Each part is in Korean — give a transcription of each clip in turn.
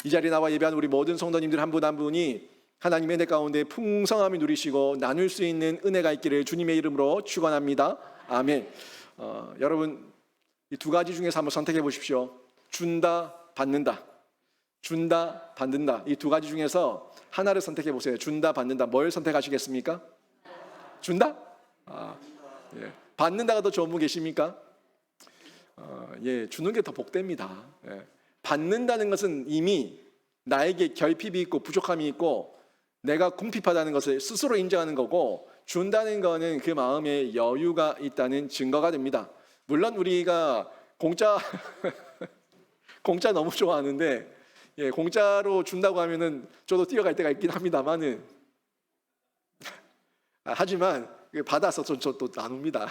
이 자리에 나와 예배한 우리 모든 성도님들 한 분 한 분이 하나님의 은혜 가운데 풍성함을 누리시고 나눌 수 있는 은혜가 있기를 주님의 이름으로 축원합니다. 아멘. 여러분, 이 두 가지 중에서 한번 선택해 보십시오. 준다, 받는다. 준다, 받는다. 이 두 가지 중에서 하나를 선택해 보세요. 준다, 받는다. 뭘 선택하시겠습니까? 준다? 예. 받는다가 더 좋은 분 계십니까? 예, 주는 게 더 복됩니다. 예. 받는다는 것은 이미 나에게 결핍이 있고 부족함이 있고 내가 궁핍하다는 것을 스스로 인정하는 거고, 준다는 거는 그 마음에 여유가 있다는 증거가 됩니다. 물론 우리가 공짜 너무 좋아하는데, 예, 공짜로 준다고 하면은 저도 뛰어갈 때가 있긴 합니다만은 하지만 받아서 저도 나눕니다.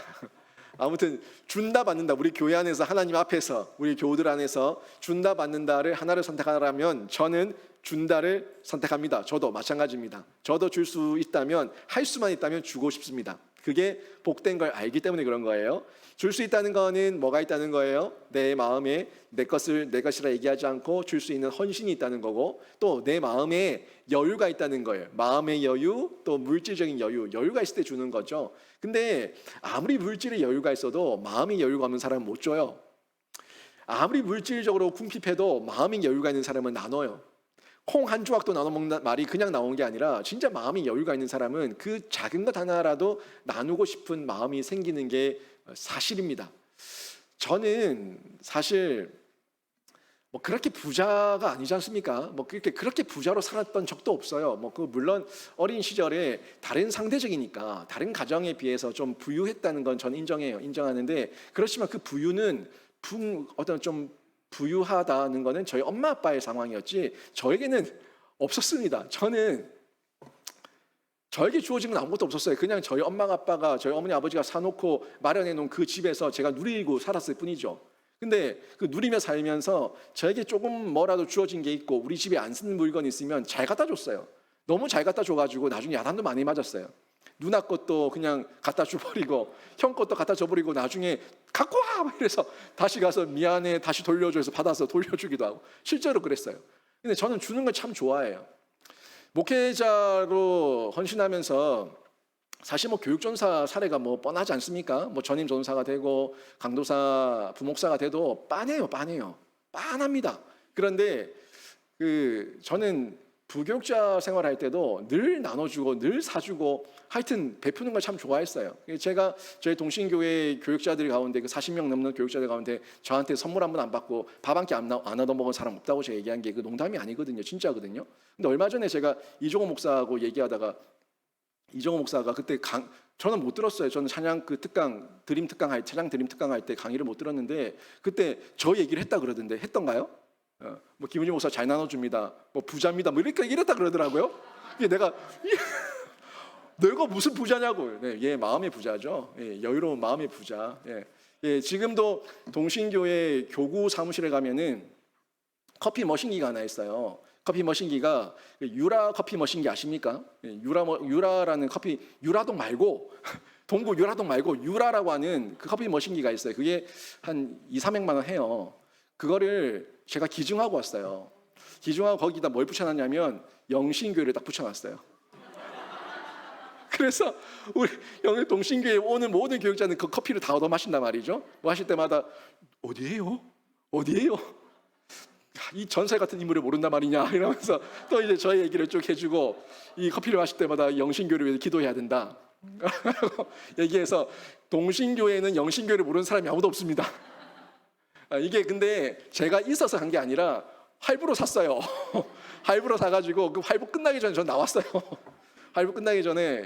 아무튼 준다 받는다, 우리 교회 안에서 하나님 앞에서 우리 교우들 안에서 준다 받는다를 하나를 선택하라면 저는 준다를 선택합니다. 저도 마찬가지입니다. 저도 줄 수 있다면, 할 수만 있다면 주고 싶습니다. 그게 복된 걸 알기 때문에 그런 거예요. 줄 수 있다는 거는 뭐가 있다는 거예요? 내 마음에 내 것을 내 것이라 얘기하지 않고 줄 수 있는 헌신이 있다는 거고, 또 내 마음에 여유가 있다는 거예요. 마음의 여유, 또 물질적인 여유가 있을 때 주는 거죠. 근데 아무리 물질의 여유가 있어도 마음의 여유가 없는 사람은 못 줘요. 아무리 물질적으로 궁핍해도 마음의 여유가 있는 사람은 나눠요. 콩 한 조각도 나눠 먹는 말이 그냥 나온 게 아니라 진짜 마음이 여유가 있는 사람은 그 작은 것 하나라도 나누고 싶은 마음이 생기는 게 사실입니다. 저는 사실 뭐 그렇게 부자가 아니지 않습니까? 뭐 그렇게 부자로 살았던 적도 없어요. 물론 어린 시절에 다른 상대적이니까 다른 가정에 비해서 좀 부유했다는 건 저는 인정하는데, 그렇지만 그 부유는 어떤 좀 부유하다는 것은 저희 엄마 아빠의 상황이었지 저에게는 없었습니다. 저에게 주어진 건 아무것도 없었어요. 그냥 저희 엄마 아빠가, 저희 어머니 아버지가 사놓고 마련해 놓은 그 집에서 제가 누리고 살았을 뿐이죠. 근데 그 누리며 살면서 저에게 조금 뭐라도 주어진 게 있고 우리 집에 안 쓰는 물건이 있으면 잘 갖다 줬어요. 너무 잘 갖다 줘가지고 나중에 야단도 많이 맞았어요. 누나 것도 그냥 갖다 줘버리고 형 것도 갖다 줘버리고 나중에 갖고 와! 이래서 다시 가서 미안해 다시 돌려줘 해서 받아서 돌려주기도 하고, 실제로 그랬어요. 근데 저는 주는 걸 참 좋아해요. 목회자로 헌신하면서 사실 교육전사 사례가 뻔하지 않습니까? 전임 전사가 되고 강도사 부목사가 돼도 빤합니다. 그런데 저는 부교육자 생활할 때도 늘 나눠주고 늘 사주고 하여튼 베푸는 걸 참 좋아했어요. 제가 저희 동신교회 교육자들 가운데 40명 넘는 교육자들 가운데 저한테 선물 한 번 안 받고 밥 한 끼 안 얻어먹은 사람 없다고 제가 얘기한 게 농담이 아니거든요. 진짜거든요. 근데 얼마 전에 제가 이종호 목사하고 얘기하다가 이종호 목사가 그때 저는 못 들었어요. 저는 찬양 드림 특강 할 때 강의를 못 들었는데 그때 저 얘기를 했다 그러던데, 했던가요? 김은희 목사 잘 나눠줍니다. 부자입니다. 이랬다 그러더라고요. 내가 무슨 부자냐고. 네, 얘 마음의 부자죠. 예, 여유로운 마음의 부자. 예, 지금도 동신교회 교구 사무실에 가면은 커피 머신기가 하나 있어요. 커피 머신기가 유라 커피 머신기 아십니까? 예, 유라라는 커피, 유라동 말고 동구 유라동 말고 유라라고 하는 그 커피 머신기가 있어요. 그게 한 2-300만 원 해요. 그거를 제가 기증하고 왔어요. 기증하고 거기다 뭘 붙여놨냐면 영신교회를 딱 붙여놨어요. 그래서 우리 영희 동신교회 오는 모든 교육자는 그 커피를 다 얻어 마신단 말이죠. 마실 때마다 어디예요? 이 전설 같은 인물을 모른단 말이냐 이러면서 또 이제 저희 얘기를 쭉 해주고, 이 커피를 마실 때마다 영신교회를 위해서 기도해야 된다 얘기해서, 동신교회는 영신교회를 모르는 사람이 아무도 없습니다. 이게 근데 제가 있어서 한 게 아니라 할부로 샀어요. 할부로 사가지고 그 할부 끝나기 전에 전 나왔어요. 할부 끝나기 전에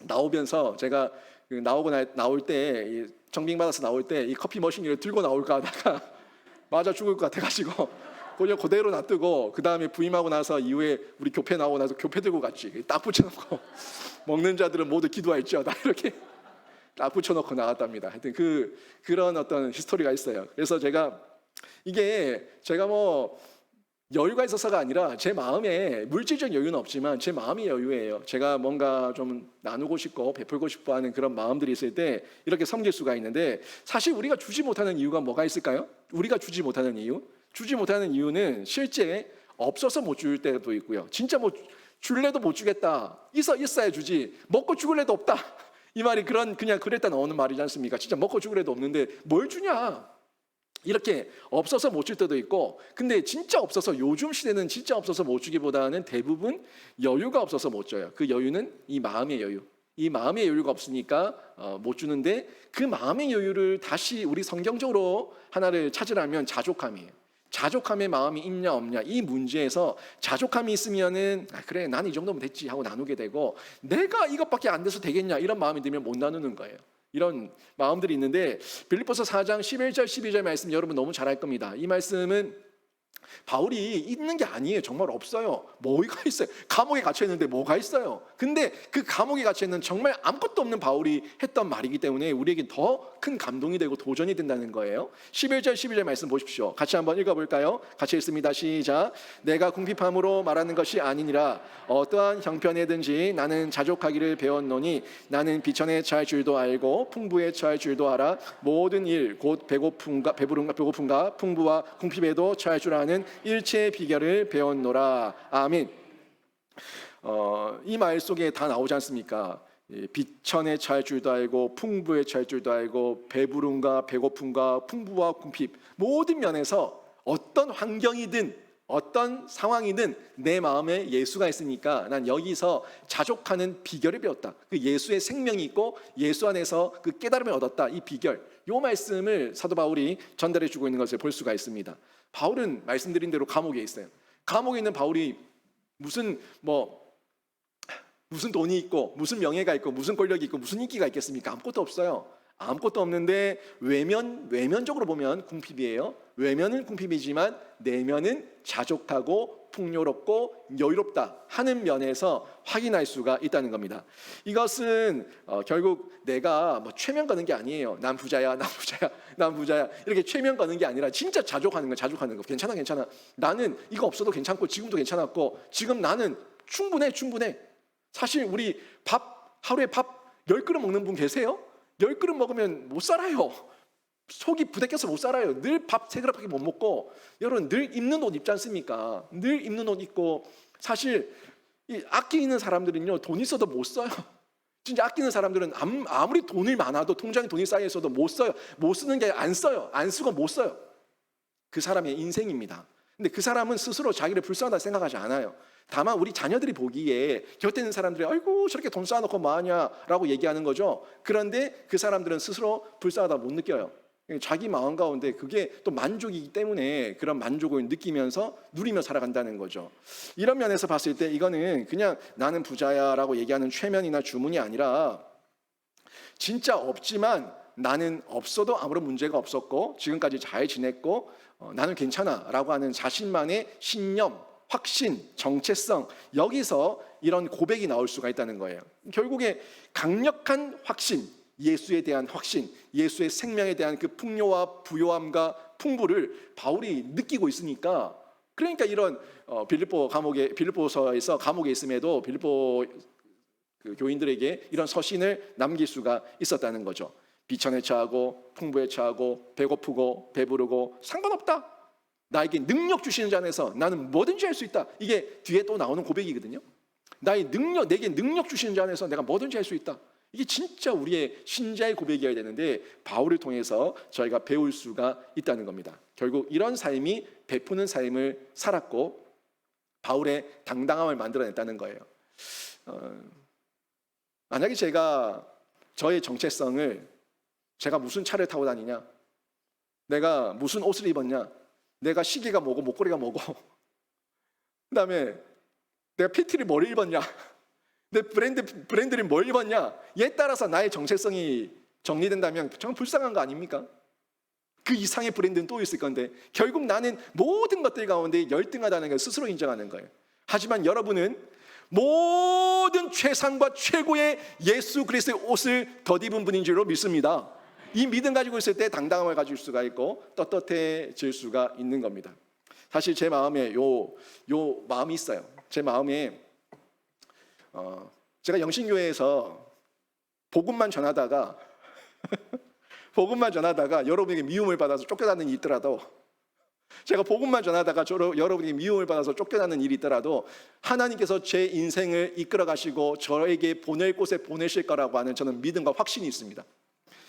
나오면서 제가 나올 때 정빙받아서 나올 때 이 커피 머신기를 들고 나올까 하다가 맞아 죽을 것 같아가지고 그냥 그대로 놔두고, 그 다음에 부임하고 나서 이후에 우리 교회 나오고 나서 교회 들고 갔지. 딱 붙여놓고 먹는 자들은 모두 기도할지어다 이렇게 딱 붙여놓고 나갔답니다. 하여튼 그런 어떤 히스토리가 있어요. 그래서 제가 여유가 있어서가 아니라 제 마음에 물질적 여유는 없지만 제 마음이 여유예요. 제가 뭔가 좀 나누고 싶고 베풀고 싶어 하는 그런 마음들이 있을 때 이렇게 섬길 수가 있는데, 사실 우리가 주지 못하는 이유가 뭐가 있을까요? 우리가 주지 못하는 이유? 주지 못하는 이유는 실제 없어서 못 줄 때도 있고요. 진짜 뭐 줄래도 못 주겠다. 있어야 주지. 먹고 죽을래도 없다. 이 말이 그냥 그랬다 나오는 말이지 않습니까? 진짜 먹고 죽을래도 없는데 뭘 주냐? 이렇게 없어서 못 줄 때도 있고, 근데 진짜 없어서, 요즘 시대는 진짜 없어서 못 주기보다는 대부분 여유가 없어서 못 줘요. 그 여유는 이 마음의 여유. 이 마음의 여유가 없으니까 못 주는데, 그 마음의 여유를 다시 우리 성경적으로 하나를 찾으라면 자족함이에요. 자족함의 마음이 있냐 없냐, 이 문제에서 자족함이 있으면은 그래 난 이 정도면 됐지 하고 나누게 되고, 내가 이것밖에 안 돼서 되겠냐 이런 마음이 들면 못 나누는 거예요. 이런 마음들이 있는데, 빌립보서 4장 11절 12절 말씀 여러분 너무 잘 알 겁니다. 이 말씀은 바울이 있는 게 아니에요. 정말 없어요. 뭐가 있어요? 감옥에 갇혀 있는데 뭐가 있어요? 근데 그 감옥에 갇혀 있는 정말 아무것도 없는 바울이 했던 말이기 때문에 우리에게 더 큰 감동이 되고 도전이 된다는 거예요. 11절 12절 말씀 보십시오. 같이 한번 읽어볼까요? 같이 읽습니다. 시작. 내가 궁핍함으로 말하는 것이 아니니라. 어떠한 형편에든지 나는 자족하기를 배웠노니 나는 비천에 처할 줄도 알고 풍부에 처할 줄도 알아. 모든 일 곧 배고픔과 풍부와 궁핍에도 처할 줄 아는 일체의 비결을 배웠노라. 아멘. 이 말 속에 다 나오지 않습니까? 비천에 처할 줄도 알고 풍부에 처할 줄도 알고 배부름과 배고픔과 풍부와 궁핍, 모든 면에서 어떤 환경이든 어떤 상황이든 내 마음에 예수가 있으니까 난 여기서 자족하는 비결을 배웠다. 그 예수의 생명이 있고 예수 안에서 그 깨달음을 얻었다. 이 비결, 이 말씀을 사도 바울이 전달해 주고 있는 것을 볼 수가 있습니다. 바울은 말씀드린 대로 감옥에 있어요. 감옥에 있는 바울이 무슨 돈이 있고 무슨 명예가 있고 무슨 권력이 있고 무슨 인기가 있겠습니까? 아무것도 없어요. 아무것도 없는데 외면적으로 보면 궁핍이에요. 외면은 궁핍이지만 내면은 자족하고 풍요롭고 여유롭다 하는 면에서 확인할 수가 있다는 겁니다. 이것은 결국 내가 최면 거는 게 아니에요. 난 부자야 이렇게 최면 거는 게 아니라 진짜 자족하는 거. 괜찮아. 나는 이거 없어도 괜찮고 지금도 괜찮았고 지금 나는 충분해. 사실 우리 하루에 밥 10그릇 먹는 분 계세요? 10그릇 먹으면 못 살아요. 속이 부대껴서 못 살아요. 늘 밥 3그릇밖에 못 먹고, 여러분 늘 입는 옷 입지 않습니까? 늘 입는 옷 입고. 사실 아끼는 사람들은요, 돈 있어도 못 써요. 진짜 아끼는 사람들은 아무리 돈이 많아도, 통장에 돈이 쌓여 있어도 못 써요. 못 쓰는 게 안 써요. 안 쓰고 못 써요. 그 사람의 인생입니다. 근데 그 사람은 스스로 자기를 불쌍하다 생각하지 않아요. 다만 우리 자녀들이 보기에 곁에 있는 사람들이 아이고 저렇게 돈 쌓아놓고 뭐하냐라고 얘기하는 거죠. 그런데 그 사람들은 스스로 불쌍하다 못 느껴요. 자기 마음 가운데 그게 또 만족이기 때문에 그런 만족을 느끼면서 누리며 살아간다는 거죠. 이런 면에서 봤을 때 이거는 그냥 나는 부자야라고 얘기하는 최면이나 주문이 아니라, 진짜 없지만 나는 없어도 아무런 문제가 없었고 지금까지 잘 지냈고 나는 괜찮아라고 하는 자신만의 신념, 확신, 정체성, 여기서 이런 고백이 나올 수가 있다는 거예요. 결국에 강력한 확신, 예수에 대한 확신, 예수의 생명에 대한 그 풍요와 부요함과 풍부를 바울이 느끼고 있으니까, 그러니까 이런 빌립보서에서 감옥에 있음에도 빌립보 그 교인들에게 이런 서신을 남길 수가 있었다는 거죠. 비천에 처하고 풍부에 처하고 배고프고 배부르고 상관없다. 나에게 능력 주시는 자 안에서 나는 뭐든지 할 수 있다. 이게 뒤에 또 나오는 고백이거든요. 내게 능력 주시는 자 안에서 내가 뭐든지 할 수 있다. 이게 진짜 우리의 신자의 고백이어야 되는데, 바울을 통해서 저희가 배울 수가 있다는 겁니다. 결국 이런 삶이 베푸는 삶을 살았고 바울의 당당함을 만들어냈다는 거예요. 만약에 제가 저의 정체성을, 제가 무슨 차를 타고 다니냐, 내가 무슨 옷을 입었냐, 내가 시계가 뭐고 목걸이가 뭐고, 그다음에 내가 PT를 뭘 입었냐, 내 브랜드를 뭘 입었냐, 얘에 따라서 나의 정체성이 정리된다면 정말 불쌍한 거 아닙니까? 그 이상의 브랜드는 또 있을 건데, 결국 나는 모든 것들 가운데 열등하다는 걸 스스로 인정하는 거예요. 하지만 여러분은 모든 최상과 최고의 예수 그리스도의 옷을 덧입은 분인 줄로 믿습니다. 이 믿음 가지고 있을 때 당당함을 가질 수가 있고 떳떳해질 수가 있는 겁니다. 사실 제 마음에 요 마음이 있어요. 제 마음에 제가 영신교회에서 복음만 전하다가 여러분에게 미움을 받아서 쫓겨나는 일이 있더라도 제가 복음만 전하다가 여러분이 미움을 받아서 쫓겨나는 일이 있더라도 하나님께서 제 인생을 이끌어 가시고 저에게 보낼 곳에 보내실 거라고 하는 저는 믿음과 확신이 있습니다.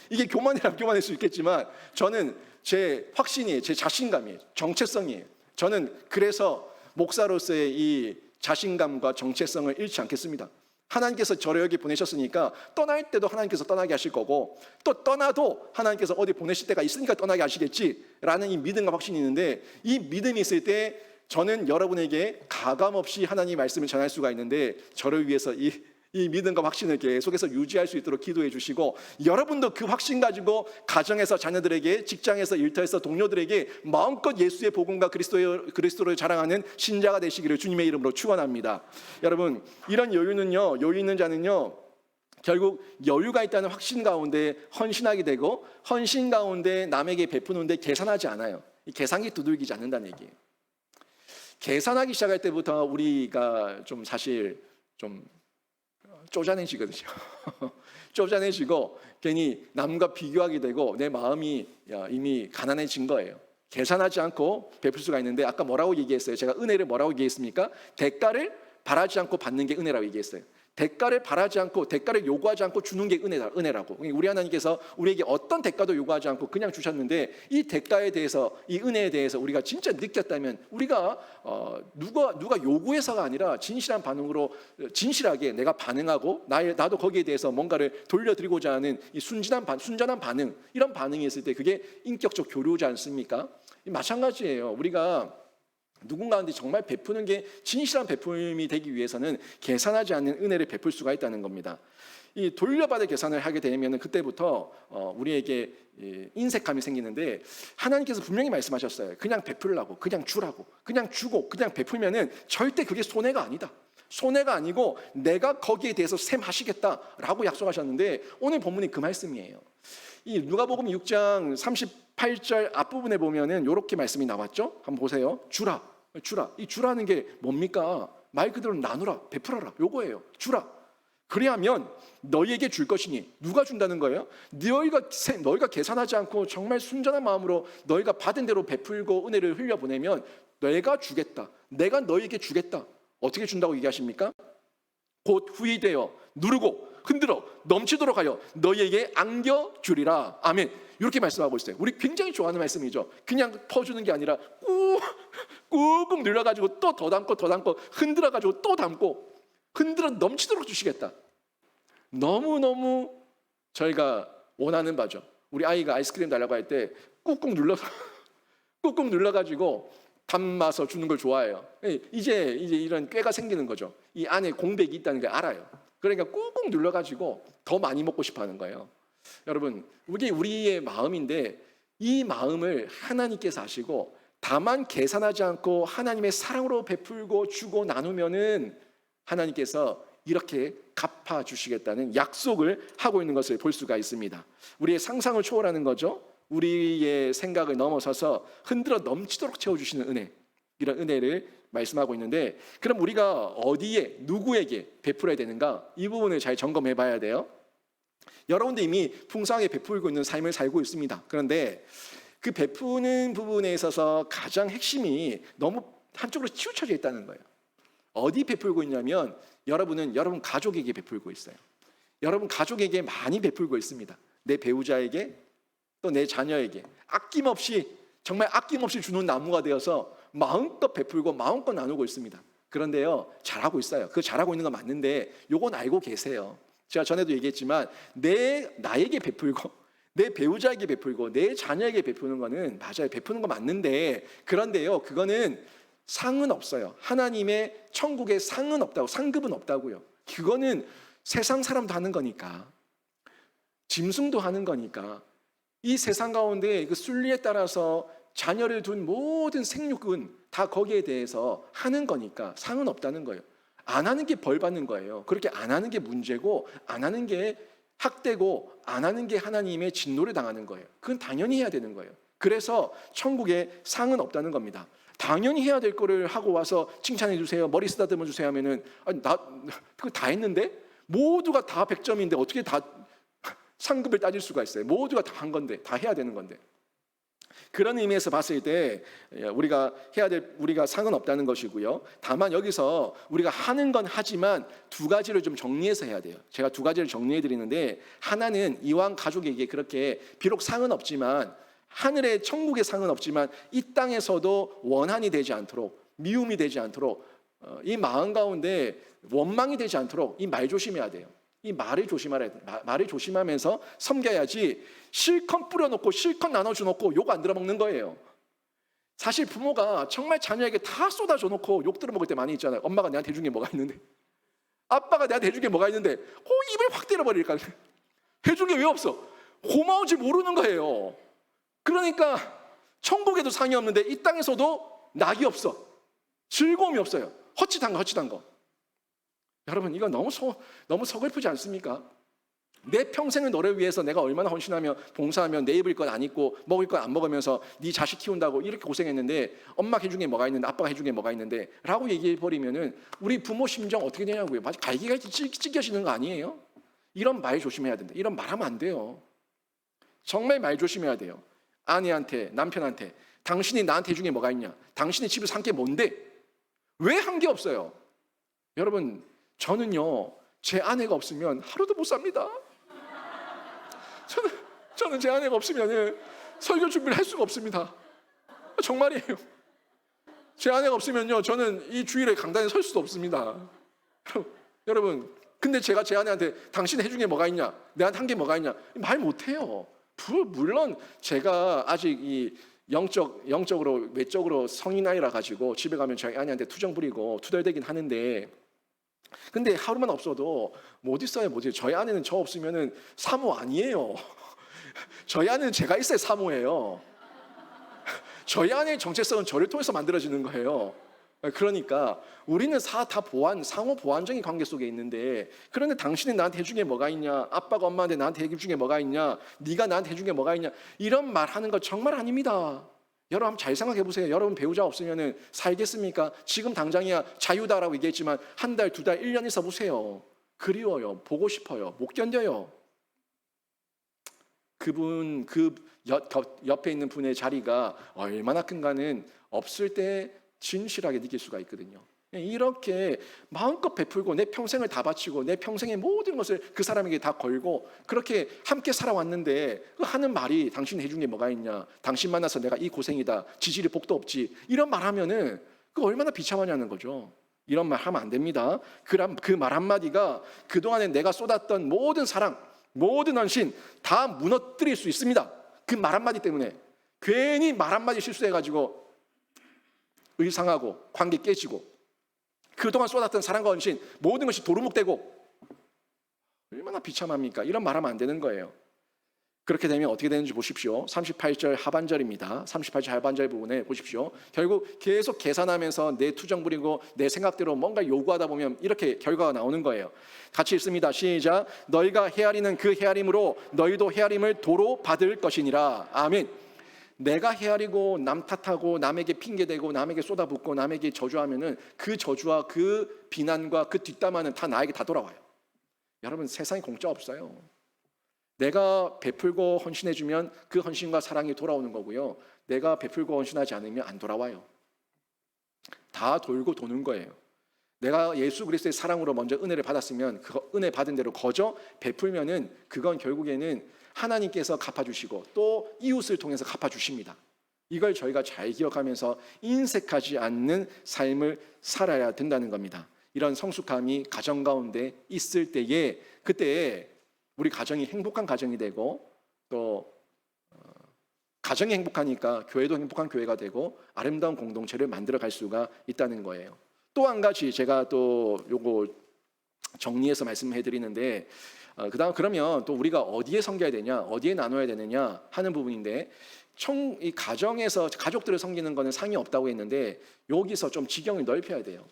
이게 교만이라면 교만일 수 있겠지만 저는 제 확신이에요. 제 자신감이에요. 정체성이에요. 저는 그래서 목사로서의 이 자신감과 정체성을 잃지 않겠습니다. 하나님께서 저를 여기 보내셨으니까 떠날 때도 하나님께서 떠나게 하실 거고 또 떠나도 하나님께서 어디 보내실 때가 있으니까 떠나게 하시겠지라는 이 믿음과 확신이 있는데 이 믿음이 있을 때 저는 여러분에게 가감없이 하나님의 말씀을 전할 수가 있는데 저를 위해서 이 믿음과 확신을 계속해서 유지할 수 있도록 기도해 주시고 여러분도 그 확신 가지고 가정에서 자녀들에게 직장에서 일터에서 동료들에게 마음껏 예수의 복음과 그리스도를 자랑하는 신자가 되시기를 주님의 이름으로 축원합니다. 여러분 이런 여유 있는 자는요 결국 여유가 있다는 확신 가운데 헌신하게 되고 헌신 가운데 남에게 베푸는데 계산하지 않아요. 이 계산기 두들기지 않는다는 얘기예요. 계산하기 시작할 때부터 우리가 좀 사실 좀 쪼잔해지거든요. 쪼잔해지고 괜히 남과 비교하게 되고 내 마음이 이미 가난해진 거예요. 계산하지 않고 베풀 수가 있는데 아까 뭐라고 얘기했어요? 제가 은혜를 뭐라고 얘기했습니까? 대가를 바라지 않고 받는 게 은혜라고 얘기했어요. 대가를 바라지 않고 대가를 요구하지 않고 주는 게 은혜라고. 우리 하나님께서 우리에게 어떤 대가도 요구하지 않고 그냥 주셨는데 이 대가에 대해서 이 은혜에 대해서 우리가 진짜 느꼈다면 우리가 누가 요구해서가 아니라 진실한 반응으로 진실하게 내가 반응하고 나도 거기에 대해서 뭔가를 돌려드리고자 하는 이 순전한 반응 이런 반응이 있을 때 그게 인격적 교류지 않습니까? 마찬가지예요. 우리가 누군가한테 정말 베푸는 게 진실한 베풀림이 되기 위해서는 계산하지 않는 은혜를 베풀 수가 있다는 겁니다. 이 돌려받을 계산을 하게 되면 그때부터 우리에게 인색함이 생기는데 하나님께서 분명히 말씀하셨어요. 그냥 베풀라고, 그냥 주라고, 그냥 주고, 그냥 베풀면은 절대 그게 손해가 아니다. 손해가 아니고 내가 거기에 대해서 셈하시겠다라고 약속하셨는데 오늘 본문이 그 말씀이에요. 이 누가복음 6장 38절 앞부분에 보면은 이렇게 말씀이 나왔죠. 한번 보세요. 주라. 이 주라는 게 뭡니까? 말 그대로 나누라, 베풀어라. 요거예요. 주라. 그래야면 너희에게 줄 것이니 누가 준다는 거예요? 너희가 계산하지 않고 정말 순전한 마음으로 너희가 받은 대로 베풀고 은혜를 흘려보내면 내가 주겠다. 내가 너희에게 주겠다. 어떻게 준다고 얘기하십니까? 곧 후히 되어 누르고 흔들어 넘치도록 하여 너희에게 안겨주리라. 아멘. 이렇게 말씀하고 있어요. 우리 굉장히 좋아하는 말씀이죠. 그냥 퍼주는 게 아니라 꾹꾹 눌러가지고 또 더 담고 흔들어가지고 또 담고 흔들어 넘치도록 주시겠다. 너무너무 저희가 원하는 바죠. 우리 아이가 아이스크림 달라고 할 때 꾹꾹 눌러가지고 담아서 주는 걸 좋아해요. 이제 이런 꾀가 생기는 거죠. 이 안에 공백이 있다는 걸 알아요. 그러니까 꾹꾹 눌러가지고 더 많이 먹고 싶어하는 거예요. 여러분, 이게 우리의 마음인데 이 마음을 하나님께서 아시고 다만 계산하지 않고 하나님의 사랑으로 베풀고 주고 나누면은 하나님께서 이렇게 갚아주시겠다는 약속을 하고 있는 것을 볼 수가 있습니다. 우리의 상상을 초월하는 거죠. 우리의 생각을 넘어서서 흔들어 넘치도록 채워주시는 은혜, 이런 은혜를 말씀하고 있는데 그럼 우리가 어디에 누구에게 베풀어야 되는가? 이 부분을 잘 점검해 봐야 돼요. 여러분도 이미 풍성하게 베풀고 있는 삶을 살고 있습니다. 그런데 그 베푸는 부분에 있어서 가장 핵심이 너무 한쪽으로 치우쳐져 있다는 거예요. 어디 베풀고 있냐면 여러분은 여러분 가족에게 베풀고 있어요. 여러분 가족에게 많이 베풀고 있습니다. 내 배우자에게 또 내 자녀에게 정말 아낌없이 주는 나무가 되어서 마음껏 베풀고 마음껏 나누고 있습니다. 그런데요, 잘하고 있어요. 그 잘하고 있는 건 맞는데 요건 알고 계세요. 제가 전에도 얘기했지만 나에게 베풀고 내 배우자에게 베풀고 내 자녀에게 베푸는 거는 맞아요. 베푸는 거 맞는데 그런데요, 그거는 상은 없어요. 하나님의 천국에 상은 없다고, 상급은 없다고요. 그거는 세상 사람도 하는 거니까, 짐승도 하는 거니까, 이 세상 가운데 그 순리에 따라서 자녀를 둔 모든 생육은 다 거기에 대해서 하는 거니까 상은 없다는 거예요. 안 하는 게 벌 받는 거예요. 그렇게 안 하는 게 문제고, 안 하는 게 학대고, 안 하는 게 하나님의 진노를 당하는 거예요. 그건 당연히 해야 되는 거예요. 그래서 천국에 상은 없다는 겁니다. 당연히 해야 될 거를 하고 와서 칭찬해 주세요, 머리 쓰다듬어 주세요 하면은 나 그거 다 했는데 모두가 다 100점인데 어떻게 다 상급을 따질 수가 있어요? 모두가 다 한 건데, 다 해야 되는 건데. 그런 의미에서 봤을 때 우리가 상은 없다는 것이고요. 다만 여기서 우리가 하는 건 하지만 두 가지를 좀 정리해서 해야 돼요. 제가 두 가지를 정리해 드리는데, 하나는 이왕 가족에게 그렇게 비록 상은 없지만, 하늘의 천국의 상은 없지만 이 땅에서도 원한이 되지 않도록, 미움이 되지 않도록, 이 마음 가운데 원망이 되지 않도록 이 말 조심해야 돼요. 이 말을 말을 조심하면서 섬겨야지, 실컷 뿌려놓고 실컷 나눠주놓고 욕 안 들어먹는 거예요. 사실 부모가 정말 자녀에게 다 쏟아줘 놓고 욕 들어먹을 때 많이 있잖아요. 엄마가 내한테 해준 게 뭐가 있는데, 아빠가 내한테 해준 게 뭐가 있는데 입을 확 때려버릴까. 해준 게 왜 없어? 고마운지 모르는 거예요. 그러니까 천국에도 상이 없는데 이 땅에서도 낙이 없어. 즐거움이 없어요. 헛짓한 거. 여러분, 이거 너무 서글프지 않습니까? 내 평생을 너를 위해서 내가 얼마나 헌신하며 봉사하며 내 입을 것 안 입고 먹을 것 안 먹으면서 네 자식 키운다고 이렇게 고생했는데 엄마가 해준 게 뭐가 있는데, 아빠가 해준 게 뭐가 있는데 라고 얘기해버리면은 우리 부모 심정 어떻게 되냐고요. 마치 갈기가 찢겨지는 거 아니에요? 이런 말 조심해야 된다. 이런 말하면 안 돼요. 정말 말 조심해야 돼요. 아내한테, 남편한테, 당신이 나한테 해준 게 뭐가 있냐? 당신이 집에서 한 게 뭔데? 왜 한 게 없어요? 여러분, 저는요, 제 아내가 없으면 하루도 못 삽니다. 저는 제 아내가 없으면 설교 준비를 할 수가 없습니다. 정말이에요. 제 아내가 없으면요, 저는 이 주일에 강단에 설 수도 없습니다. 여러분, 근데 제가 제 아내한테 당신 해준 게 뭐가 있냐? 내한테 한 게 뭐가 있냐? 말 못해요. 물론 제가 아직 이 영적으로 외적으로 성인 아이라 가지고 집에 가면 저희 아내한테 투정 부리고 투덜대긴 하는데, 근데 하루만 없어도 못 있어요. 저희 아내는 저 없으면은 사모 아니에요. 저희 아내는 제가 있어야 사모예요. 저희 아내의 정체성은 저를 통해서 만들어지는 거예요. 그러니까 우리는 다 상호 보완적인 관계 속에 있는데, 그런데 당신이 나한테 해준 게 뭐가 있냐? 아빠가 엄마한테 나한테 해준 게 뭐가 있냐? 네가 나한테 해준 게 뭐가 있냐? 이런 말 하는 거 정말 아닙니다. 여러분 한번 잘 생각해 보세요. 여러분 배우자 없으면 살겠습니까? 지금 당장이야 자유다라고 얘기했지만 한 달, 두 달, 1년 있어 보세요. 그리워요. 보고 싶어요. 못 견뎌요. 그분 옆에 있는 분의 자리가 얼마나 큰가는 없을 때 진실하게 느낄 수가 있거든요. 이렇게 마음껏 베풀고 내 평생을 다 바치고 내 평생의 모든 것을 그 사람에게 다 걸고 그렇게 함께 살아왔는데 그 하는 말이 당신 해준 게 뭐가 있냐? 당신 만나서 내가 이 고생이다. 지질이 복도 없지. 이런 말 하면은 그 얼마나 비참하냐는 거죠. 이런 말 하면 안 됩니다. 그 말 한마디가 그동안에 내가 쏟았던 모든 사랑, 모든 헌신 다 무너뜨릴 수 있습니다. 그 말 한마디 때문에 괜히 말 한마디 실수해가지고 의상하고 관계 깨지고 그동안 쏟았던 사랑과 헌신 모든 것이 도루묵되고 얼마나 비참합니까? 이런 말하면 안 되는 거예요. 그렇게 되면 어떻게 되는지 보십시오. 38절 하반절입니다. 38절 하반절 부분에 보십시오. 결국 계속 계산하면서 내 투정 부리고 내 생각대로 뭔가 요구하다 보면 이렇게 결과가 나오는 거예요. 같이 읽습니다. 시작. 너희가 헤아리는 그 헤아림으로 너희도 헤아림을 도로 받을 것이니라. 아멘. 내가 헤아리고 남 탓하고 남에게 핑계대고 남에게 쏟아붓고 남에게 저주하면은 그 저주와 그 비난과 그 뒷담화는 다 나에게 다 돌아와요. 여러분 세상에 공짜 없어요. 내가 베풀고 헌신해주면 그 헌신과 사랑이 돌아오는 거고요. 내가 베풀고 헌신하지 않으면 안 돌아와요. 다 돌고 도는 거예요. 내가 예수 그리스도의 사랑으로 먼저 은혜를 받았으면 그 은혜 받은 대로 거저 베풀면은 그건 결국에는 하나님께서 갚아주시고 또 이웃을 통해서 갚아주십니다. 이걸 저희가 잘 기억하면서 인색하지 않는 삶을 살아야 된다는 겁니다. 이런 성숙함이 가정 가운데 있을 때에 그때 우리 가정이 행복한 가정이 되고 또 가정이 행복하니까 교회도 행복한 교회가 되고 아름다운 공동체를 만들어갈 수가 있다는 거예요. 또 한 가지 제가 또 요거 정리해서 말씀해 드리는데 그다음 그러면 또 우리가 어디에 섬겨야 되냐, 어디에 나눠야 되느냐 하는 부분인데 이 가정에서 가족들을 섬기는 거는 상이 없다고 했는데 여기서 좀 지경을 넓혀야 돼요.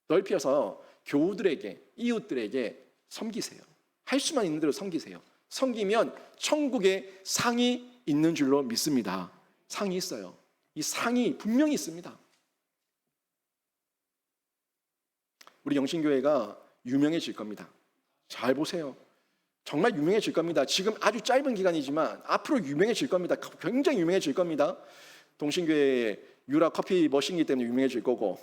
넓혀서 교우들에게, 이웃들에게 섬기세요. 할 수만 있는 대로 섬기세요. 섬기면 천국에 상이 있는 줄로 믿습니다. 상이 있어요. 이 상이 분명히 있습니다. 우리 영신교회가 유명해질 겁니다. 잘 보세요. 정말 유명해질 겁니다. 지금 아주 짧은 기간이지만 앞으로 유명해질 겁니다. 굉장히 유명해질 겁니다. 동신교회의 유라 커피 머신이기 때문에 유명해질 거고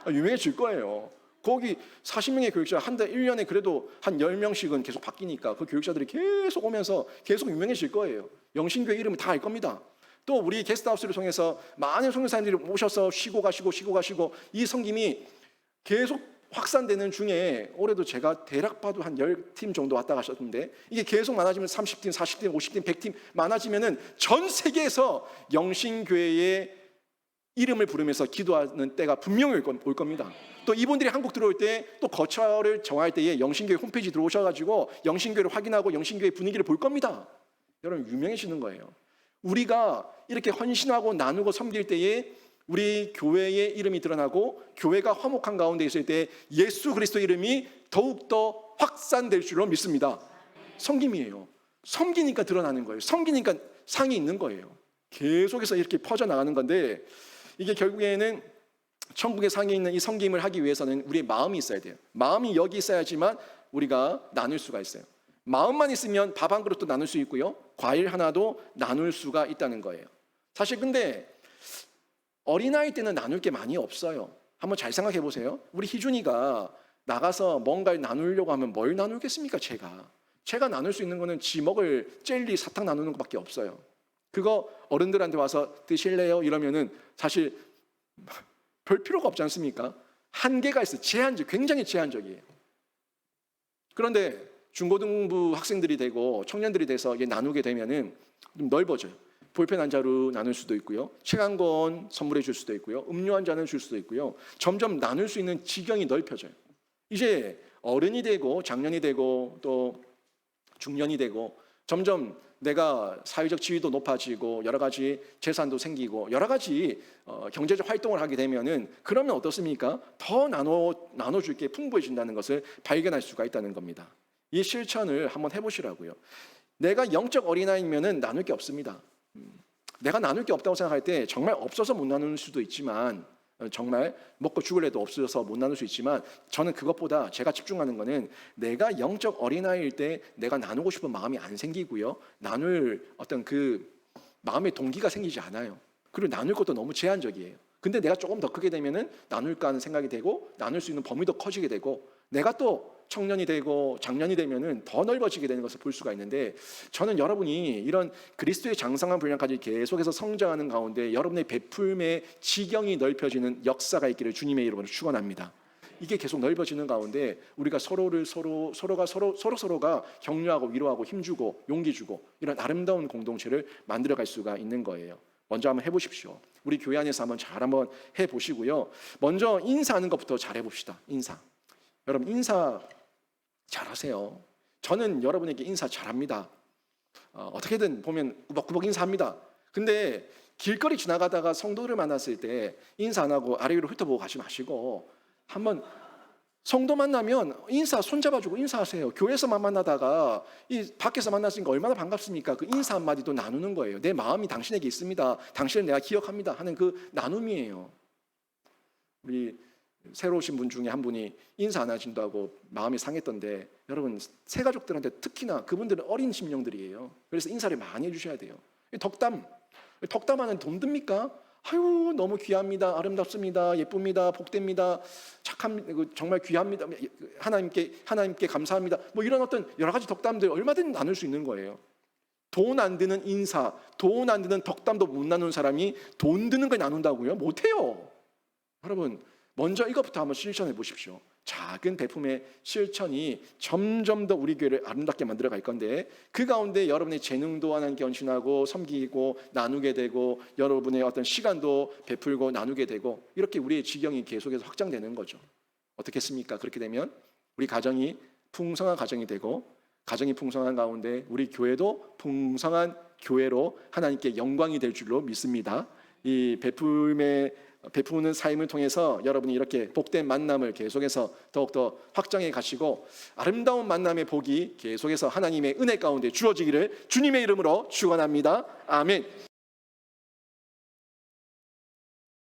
유명해질 거예요. 거기 40명의 교육자 한 달 1년에 그래도 한 10명씩은 계속 바뀌니까 그 교육자들이 계속 오면서 계속 유명해질 거예요. 영신교회 이름을 다 알 겁니다. 또 우리 게스트하우스를 통해서 많은 선교사님들이 오셔서 쉬고 가시고 이 섬김이 계속 확산되는 중에 올해도 제가 대략 봐도 한 10팀 정도 왔다 가셨는데 이게 계속 많아지면 30팀, 40팀, 50팀, 100팀 많아지면은 전 세계에서 영신교회의 이름을 부르면서 기도하는 때가 분명히 올 겁니다. 또 이분들이 한국 들어올 때 또 거처를 정할 때에 영신교회 홈페이지 들어오셔가지고 영신교회를 확인하고 영신교회 분위기를 볼 겁니다. 여러분 유명해지는 거예요. 우리가 이렇게 헌신하고 나누고 섬길 때에 우리 교회의 이름이 드러나고 교회가 화목한 가운데 있을 때 예수 그리스도 이름이 더욱더 확산될 줄로 믿습니다. 섬김이에요. 섬기니까 드러나는 거예요. 섬기니까 상이 있는 거예요. 계속해서 이렇게 퍼져나가는 건데 이게 결국에는 천국의 상에 있는 이 섬김을 하기 위해서는 우리의 마음이 있어야 돼요. 마음이 여기 있어야지만 우리가 나눌 수가 있어요. 마음만 있으면 밥 한 그릇도 나눌 수 있고요. 과일 하나도 나눌 수가 있다는 거예요. 사실 근데 어린아이 때는 나눌 게 많이 없어요. 한번 잘 생각해 보세요. 우리 희준이가 나가서 뭔가를 나누려고 하면 뭘 나누겠습니까? 제가 나눌 수 있는 거는 지 먹을 젤리, 사탕 나누는 것밖에 없어요. 그거 어른들한테 와서 드실래요? 이러면은 사실 별 필요가 없지 않습니까? 한계가 있어요. 굉장히 제한적이에요. 그런데 중고등부 학생들이 되고 청년들이 돼서 이게 나누게 되면은 좀 넓어져요. 볼펜 한 자루 나눌 수도 있고요. 책 한 권 선물해 줄 수도 있고요. 음료 한 잔을 줄 수도 있고요. 점점 나눌 수 있는 지경이 넓혀져요. 이제 어른이 되고 장년이 되고 또 중년이 되고 점점 내가 사회적 지위도 높아지고 여러 가지 재산도 생기고 여러 가지 경제적 활동을 하게 되면은 그러면 어떻습니까? 더 나눠줄 게 풍부해진다는 것을 발견할 수가 있다는 겁니다. 이 실천을 한번 해보시라고요. 내가 영적 어린아이면은 나눌 게 없습니다. 내가 나눌 게 없다고 생각할 때 정말 없어서 못 나눌 수도 있지만 정말 먹고 죽을래도 없어서 못 나눌 수 있지만 저는 그것보다 제가 집중하는 거는 내가 영적 어린아이일 때 내가 나누고 싶은 마음이 안 생기고요. 나눌 어떤 그 마음의 동기가 생기지 않아요. 그리고 나눌 것도 너무 제한적이에요. 근데 내가 조금 더 크게 되면은 나눌까 하는 생각이 되고 나눌 수 있는 범위도 커지게 되고 내가 또 청년이 되고 장년이 되면은 더 넓어지게 되는 것을 볼 수가 있는데 저는 여러분이 이런 그리스도의 장성한 분량까지 계속해서 성장하는 가운데 여러분의 베풀음의 지경이 넓혀지는 역사가 있기를 주님의 이름으로 축원합니다. 이게 계속 넓어지는 가운데 우리가 서로가 격려하고 위로하고 힘주고 용기 주고 이런 아름다운 공동체를 만들어갈 수가 있는 거예요. 먼저 한번 해보십시오. 우리 교회 안에서 한번 해보시고요. 먼저 인사하는 것부터 잘 해봅시다. 여러분 인사 잘하세요. 저는 여러분에게 인사 잘합니다. 어떻게든 보면 꾸벅꾸벅 인사합니다. 근데 길거리 지나가다가 성도를 만났을 때 인사 안 하고 아래 위로 훑어보고 가지 마시고 한번 성도 만나면 손잡아주고 인사하세요. 교회에서만 만나다가 이 밖에서 만났으니까 얼마나 반갑습니까? 그 인사 한마디도 나누는 거예요. 내 마음이 당신에게 있습니다. 당신을 내가 기억합니다 하는 그 나눔이에요. 우리 새로 오신 분 중에 한 분이 인사 안 하신다고 마음이 상했던데 여러분 새가족들한테 특히나 그분들은 어린 심령들이에요. 그래서 인사를 많이 해주셔야 돼요. 덕담하는 돈 듭니까? 아유 너무 귀합니다. 아름답습니다. 예쁩니다. 복됩니다. 정말 귀합니다. 하나님께 감사합니다. 뭐 이런 어떤 여러 가지 덕담들 얼마든지 나눌 수 있는 거예요. 돈 안 드는 인사, 돈 안 드는 덕담도 못 나누는 사람이 돈 드는 걸 나눈다고요? 못해요. 여러분 먼저 이것부터 한번 실천해 보십시오. 작은 베품의 실천이 점점 더 우리 교회를 아름답게 만들어 갈 건데 그 가운데 여러분의 재능도 하나님께 헌신하고 섬기고 나누게 되고 여러분의 어떤 시간도 베풀고 나누게 되고 이렇게 우리의 지경이 계속해서 확장되는 거죠. 어떻겠습니까? 그렇게 되면 우리 가정이 풍성한 가정이 되고 가정이 풍성한 가운데 우리 교회도 풍성한 교회로 하나님께 영광이 될 줄로 믿습니다. 이 베푸는 삶을 통해서 여러분이 이렇게 복된 만남을 계속해서 더욱더 확장해 가시고 아름다운 만남의 복이 계속해서 하나님의 은혜 가운데 주어지기를 주님의 이름으로 축원합니다. 아멘.